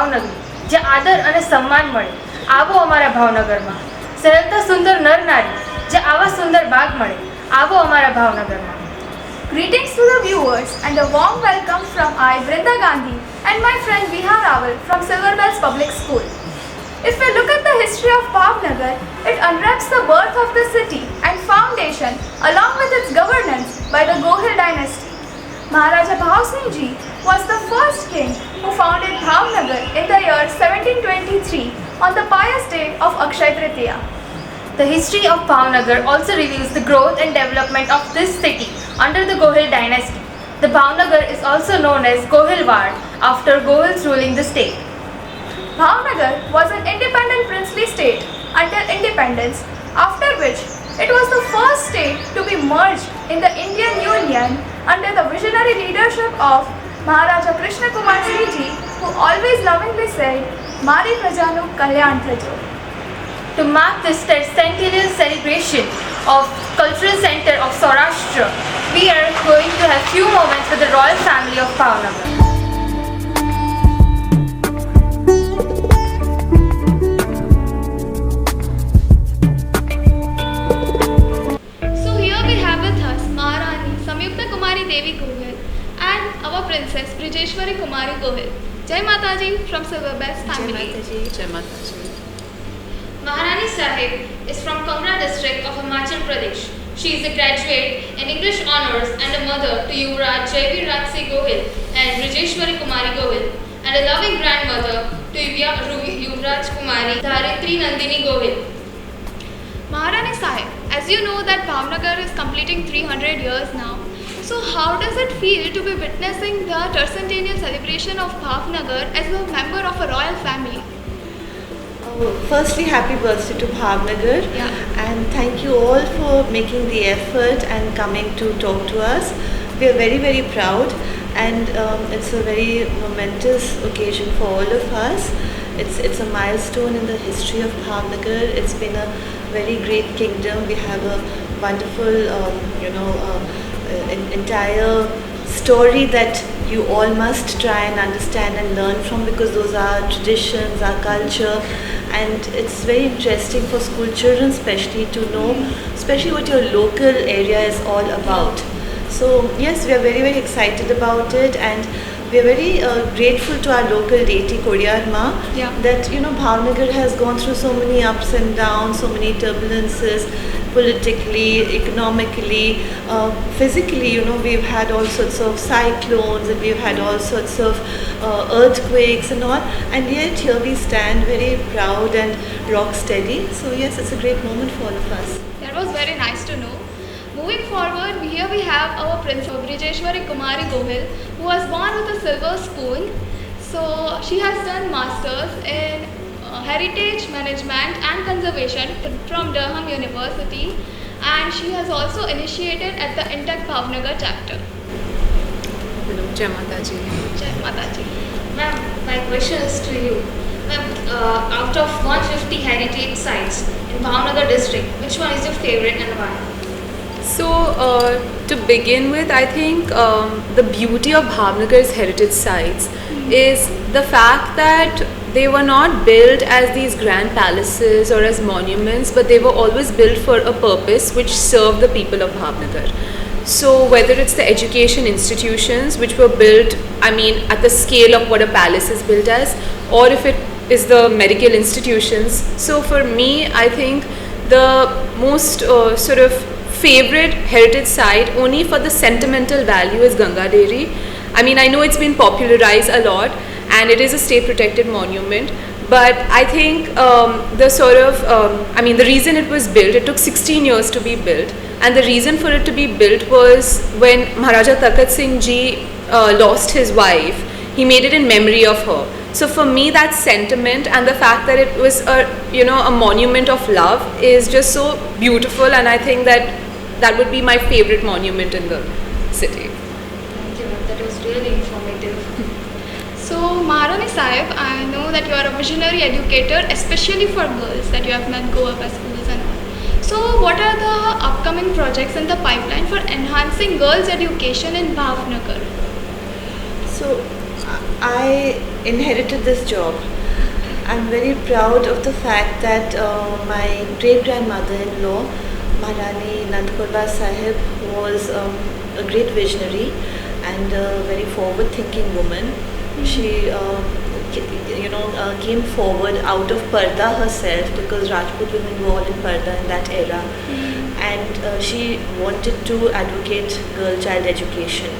ભાવનગરી, જે આદર અને સન્માન મળે આવો અમારા ભાવનગરમાં. સહેલતા સુંદર નર નારી, જે આવા સુંદર બાગ મળે આવો અમારા ભાવનગરમાં. Greetings to the viewers and a warm welcome from I, Brinda Gandhi, and my friend Vihar Raval from Silverbells Public School. If we look at the history of Bhavnagar, it unwraps the birth of the city and foundation along with its governance by the Gohil dynasty. Maharaja Bhav Singh Ji was the first king who founded Bhavnagar in the year 1723 on the pious day of Akshay Tritiya. The history of Bhavnagar also reveals the growth and development of this city under the Gohil dynasty. The Bhavnagar is also known as Gohil Ward after Gohils ruling the state. Bhavnagar was an independent princely state until independence, after which it was the first state to be merged in the Indian Union under the visionary leadership of Maharaja Krishna Kumari Ji, who always lovingly said, "Mari prajanu kalyan thajo." To mark this Tercentennial celebration of cultural center of Saurashtra, we are going to have few moments with the royal family of Bhavnagar. So here we have with us Maharani Samyukta Kumari Devi Gohil and our princess Brijeshwari Kumari Gohil. Jai Mataji from Silverbells family. Jai Mataji. Maharani Saheb is from Kumari district of Himachal Pradesh. She is a graduate in English honors and a mother to Yuvraj Jayaviraj Singh Gohil and Brijeshwari Kumari Gohil, and a loving grandmother to Yuvraj Kumari Dharitri Nandini Gohil. Maharani Saheb, as you know that Bhavnagar is completing 300 years now. So how does it feel to be witnessing the Tercentennial celebration of Bhavnagar as a member of a royal family? Firstly, happy birthday to Bhavnagar, and thank you all for making the effort and coming to talk to us. We are very, very proud, and it's a very momentous occasion for all of us. It's a milestone in the history of Bhavnagar. It's been a very great kingdom. We have a wonderful, entire story that you all must try and understand and learn from, because those are our traditions, our culture, and it's very interesting for school children especially to know especially what your local area is all about. So yes, we are very, very excited about it, and we are very grateful to our local deity Kodiyar Ma that Bhavnagar has gone through so many ups and downs, so many turbulences, politically, economically, physically. We've had all sorts of cyclones, and we've had all sorts of earthquakes and all, and yet here we stand very proud and rock steady. So yes, it's a great moment for all of us. That was very nice to know. Moving forward, here we have our princess Brijeshwari Kumari Gohil, who was born with a silver spoon. So she has done masters in heritage management and conservation from Durham University, and she has also initiated at the Intech Bhavnagar chapter. Jai Mataji. Jai Mataji. Ma'am, my question is to you. Ma'am, out of 150 heritage sites in Bhavnagar district, which one is your favorite and why? So, to begin with, I think the beauty of Bhavnagar's heritage sites is the fact that they were not built as these grand palaces or as monuments, but they were always built for a purpose which served the people of Bhavnagar. So whether it's the education institutions which were built, at the scale of what a palace is built as, or if it is the medical institutions. So for me, I think the most favorite heritage site only for the sentimental value is Ganga Dairy. I know it's been popularized a lot, and it is a state protected monument, but I think the reason it was built, it took 16 years to be built, and the reason for it to be built was when Maharaja Takht Singh Ji lost his wife, he made it in memory of her. So for me, that sentiment and the fact that it was a monument of love is just so beautiful, and I think that would be my favorite monument in the city. Thank you, ma'am. That was really informative. So Maharani Saheb, I know that you are a visionary educator, especially for girls, that you have met go up as schools and all. So what are the upcoming projects in the pipeline for enhancing girls' education in Bhavnagar? So I inherited this job. I'm very proud of the fact that my great-grandmother-in-law, Maharani Saheb, was a great visionary and a very forward-thinking woman. She, came forward out of Parda herself, because Rajput women were all in Parda in that era, and she wanted to advocate girl-child education.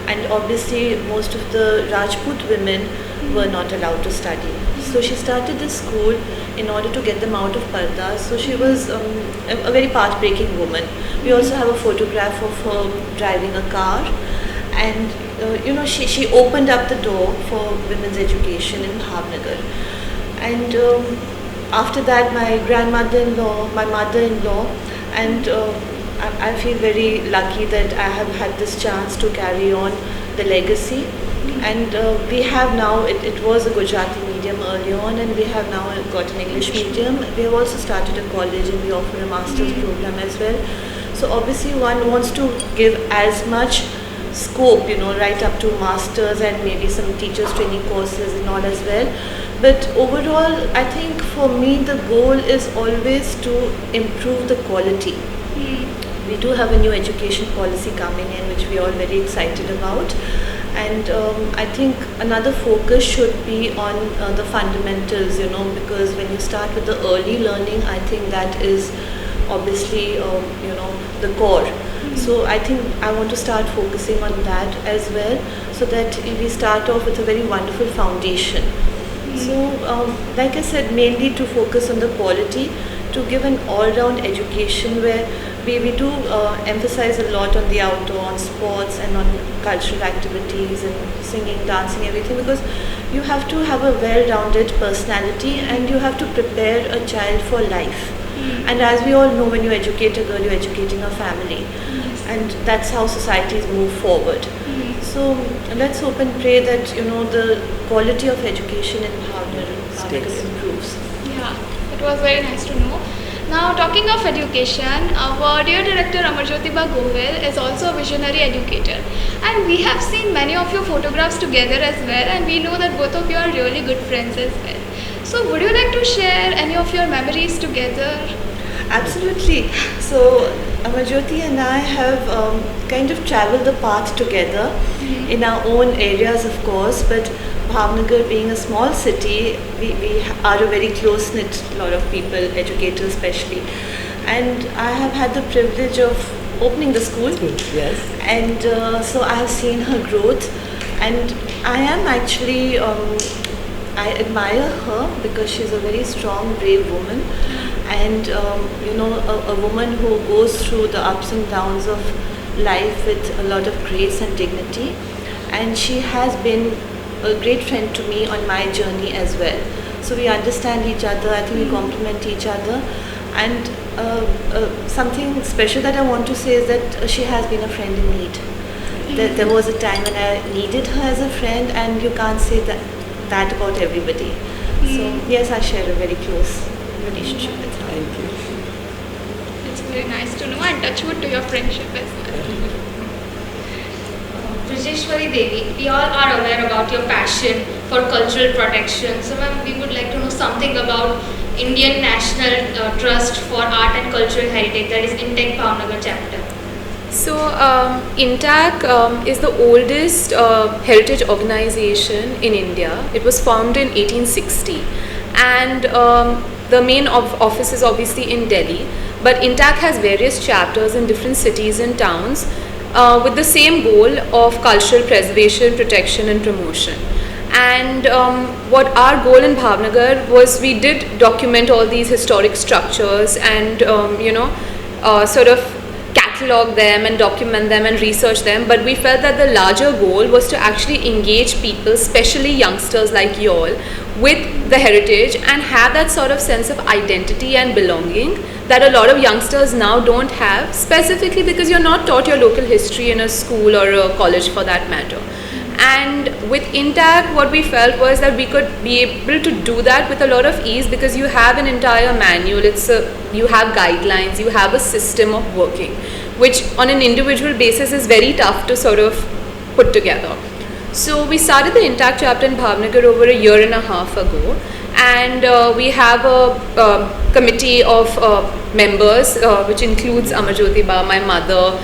And obviously, most of the Rajput women were not allowed to study. So she started this school in order to get them out of Parda. So she was a very path-breaking woman. We also have a photograph of her driving a car, and she opened up the door for women's education in Bhavnagar. And after that, my grandmother-in-law, my mother-in-law, and I feel very lucky that I have had this chance to carry on the legacy. And we have now, it was a Gujarati medium early on, and we have now got an English medium. We have also started a college, and we offer a master's program as well. So obviously one wants to give as much scope, right up to masters and maybe some teachers training courses and all as well. But overall, I think for me the goal is always to improve the quality. We do have a new education policy coming in, which we are all very excited about. And I think another focus should be on the fundamentals, because when you start with the early learning, I think that is obviously, the core. So I think I want to start focusing on that as well, so that we start off with a very wonderful foundation. So like I said, mainly to focus on the quality, to give an all-round education where we do emphasize a lot on the outdoor, on sports and on cultural activities and singing, dancing, everything, because you have to have a well-rounded personality and you have to prepare a child for life. And as we all know, when you educate a girl, you're educating a family. And that's how societies move forward. So let's hope and pray that the quality of education in Bhavnagar improves. Yeah, it was very nice to know. Now, talking of education, our dear director Amarjyoti Gohil is also a visionary educator, and we have seen many of your photographs together as well, and we know that both of you are really good friends as well. So would you like to share any of your memories together? Absolutely. So Amarjyoti and I have kind of traveled the path together in our own areas, of course, but Bhavnagar being a small city, we are a very close-knit lot of people, educators especially. And I have had the privilege of opening the school. Yes. And so I have seen her growth, and I am actually, I admire her because she's a very strong, brave woman. And a woman who goes through the ups and downs of life with a lot of grace and dignity. And she has been a great friend to me on my journey as well. So we understand each other, I think we complement each other. And something special that I want to say is that she has been a friend in need. There was a time when I needed her as a friend, and you can't say that about everybody. So yes, I share a very close relationship with her. Thank you. It's very nice to know, and touch wood to your friendship as well. Brijeshwari Devi, we all are aware about your passion for cultural protection. So ma'am, we would like to know something about Indian National Trust for Art and Cultural Heritage, that is INTEC Bhavnagar chapter. So, INTAC is the oldest heritage organization in India. It was formed in 1860, and the main office is obviously in Delhi. But INTAC has various chapters in different cities and towns with the same goal of cultural preservation, protection, and promotion. And what our goal in Bhavnagar was, we did document all these historic structures and sort of catalog them and document them and research them, but we felt that the larger goal was to actually engage people, especially youngsters like you all, with the heritage and have that sort of sense of identity and belonging that a lot of youngsters now don't have, specifically because you're not taught your local history in a school or a college for that matter. And with INTAC, what we felt was that we could be able to do that with a lot of ease, because you have an entire manual, you have guidelines, you have a system of working, which on an individual basis is very tough to sort of put together. So we started the Intact chapter in Bhavnagar over a year and a half ago, and we have a committee of members which includes Amarjyoti Ba, my mother,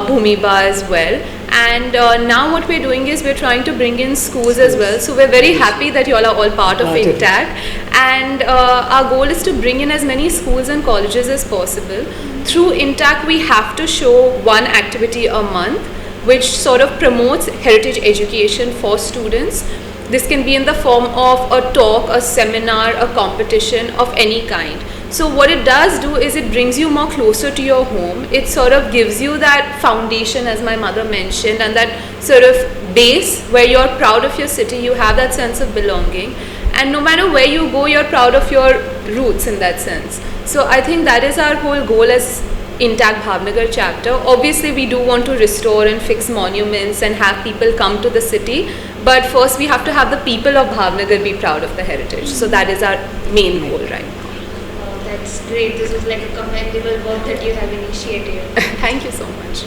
Bhumi Ba as well. And now what we're doing is we're trying to bring in schools as well. So we're very happy that you all are all part of Intact. And our goal is to bring in as many schools and colleges as possible. Through Intact, we have to show one activity a month, which sort of promotes heritage education for students. This can be in the form of a talk, a seminar, a competition of any kind. So what it does do is it brings you more closer to your home. It sort of gives you that foundation, as my mother mentioned, and that sort of base where you're proud of your city, you have that sense of belonging. And no matter where you go, you're proud of your roots in that sense. So I think that is our whole goal as Intact Bhavnagar chapter. Obviously we do want to restore and fix monuments and have people come to the city, but first we have to have the people of Bhavnagar be proud of the heritage. So that is our main goal right now. That's great. This is like a commendable work that you have initiated. Thank you so much.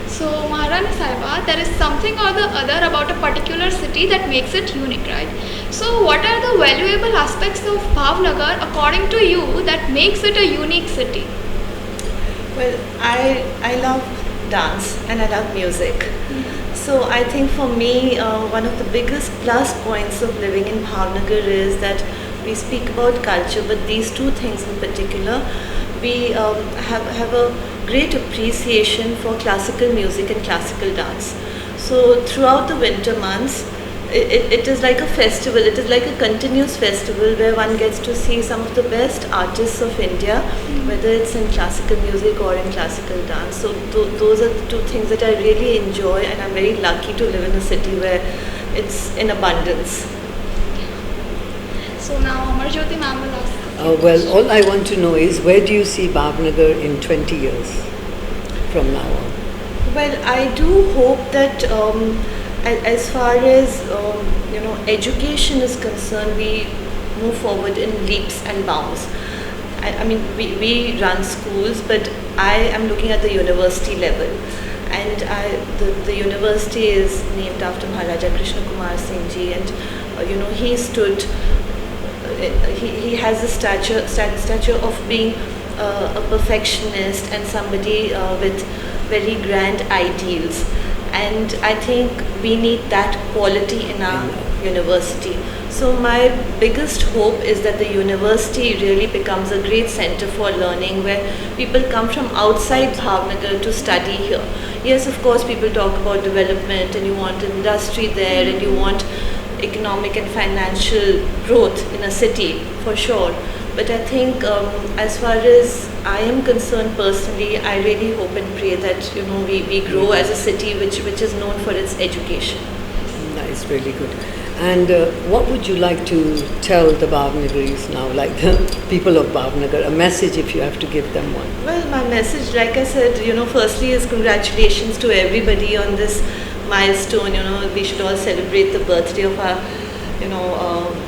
So Maharani Sahiba, there is something or the other about a particular city that makes it unique, right? So what are the valuable aspects of Bhavnagar according to you that makes it a unique city? Well, I love dance and I love music. So I think for me, one of the biggest plus points of living in Bhavnagar is that we speak about culture, but these two things in particular, we have a great appreciation for classical music and classical dance. So throughout the winter months, it is like a festival, it is like a continuous festival where one gets to see some of the best artists of India, whether it's in classical music or in classical dance. So those are the two things that I really enjoy, and I'm very lucky to live in a city where it's in abundance. So now Amarjyoti ma'am will ask. Well, all I want to know is, where do you see Bhavnagar in 20 years from now on? Well, I do hope that as far as education is concerned, we move forward in leaps and bounds. I mean, we run schools, but I am looking at the university level, and the university is named after Maharaja Krishna Kumar Singh ji, and he stood. He has the stature of being a perfectionist and somebody with very grand ideals, and I think we need that quality in our university. So my biggest hope is that the university really becomes a great center for learning, where people come from outside Bhavnagar to study here. Yes, of course, people talk about development and you want industry there and you want economic and financial growth in a city, for sure. But I think as far as I am concerned personally, I really hope and pray that we grow as a city which is known for its education. Nice, really good. And what would you like to tell the Bhavnagaris now, like the people of Bhavnagar, a message if you have to give them one? Well, my message, like I said, firstly is congratulations to everybody on this milestone. We should all celebrate the birthday of our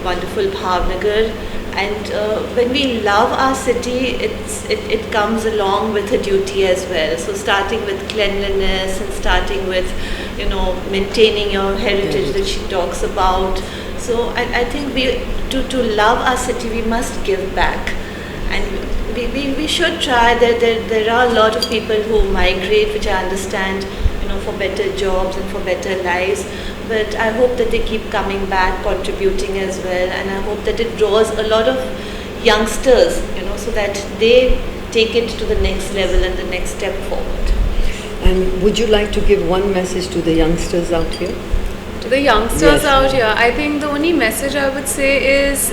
wonderful Bhavnagar, and when we love our city, it comes along with a duty as well. So starting with cleanliness and starting with maintaining your heritage that she talks about. So I think to love our city, we must give back, and we should try. There are a lot of people who migrate, which I understand, for better jobs and for better lives, but I hope that they keep coming back, contributing as well, and I hope that it draws a lot of youngsters, so that they take it to the next level and the next step forward. And would you like to give one message to the youngsters out here? To the youngsters out here, I think the only message I would say is,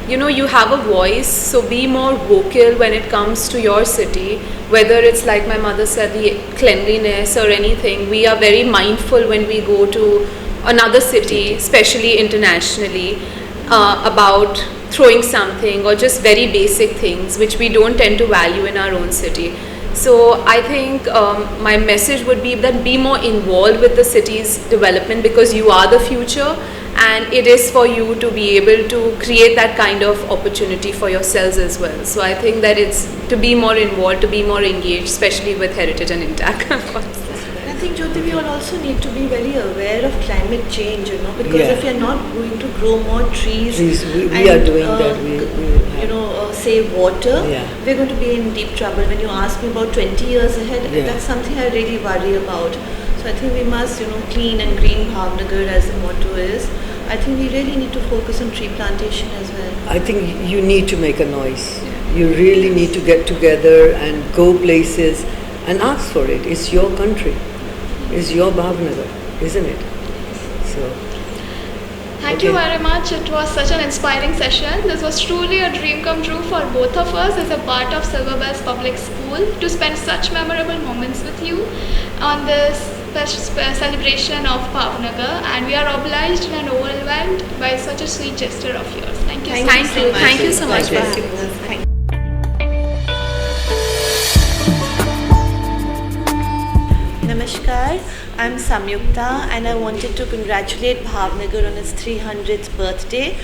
you have a voice, so be more vocal when it comes to your city. Whether it's like my mother said, the cleanliness or anything, we are very mindful when we go to another city, especially internationally, about throwing something or just very basic things which we don't tend to value in our own city. So I think my message would be that be more involved with the city's development, because you are the future, and it is for you to be able to create that kind of opportunity for yourselves as well. So I think that it's to be more involved, to be more engaged, especially with heritage and Intact, of course. think, Jyoti, we all also need to be very aware of climate change, because Yeah. if we are not going to grow more trees, We are doing that. save water, Yeah. we're going to be in deep trouble. When you ask me about 20 years ahead, Yeah. that's something I really worry about. So I think we must, clean and green Bhavnagar as the motto is. I think we really need to focus on tree plantation as well. I think you need to make a noise. You really need to get together and go places and ask for it. It's your country. It's your Bhavnagar, isn't it? So. Thank you very much. It was such an inspiring session. This was truly a dream come true for both of us as a part of Silver Bells Public School to spend such memorable moments with you on this celebration of Bhavnagar, and we are obliged and overwhelmed by such a sweet gesture of yours. Thank you so much. Thank you so much for Thank having you. us. Thank you. Namaskar, I'm Samyukta and I wanted to congratulate Bhavnagar on its 300th birthday.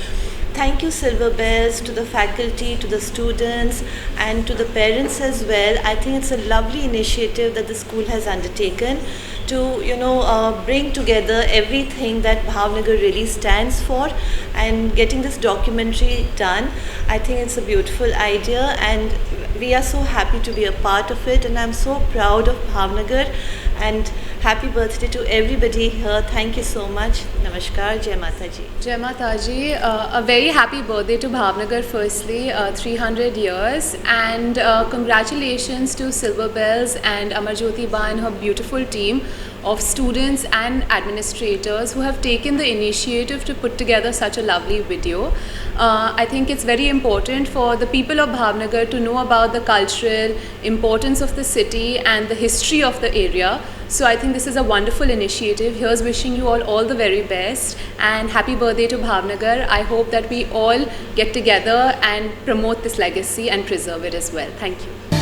Thank you Silver Bells, to the faculty, to the students and to the parents as well. I think it's a lovely initiative that the school has undertaken to bring together everything that Bhavnagar really stands for, and getting this documentary done. I think it's a beautiful idea and we are so happy to be a part of it, and I'm so proud of Bhavnagar, and happy birthday to everybody here. Thank you so much. Namaskar. Jai Mata Ji. Jai Mataji, a very happy birthday to Bhavnagar firstly, 300 years, and congratulations to Silver Bells and Amarjyoti Ba and her beautiful team of students and administrators who have taken the initiative to put together such a lovely video. I think it's very important for the people of Bhavnagar to know about the cultural importance of the city and the history of the area. So I think this is a wonderful initiative. Here's wishing you all the very best, and happy birthday to Bhavnagar. I hope that we all get together and promote this legacy and preserve it as well. Thank you.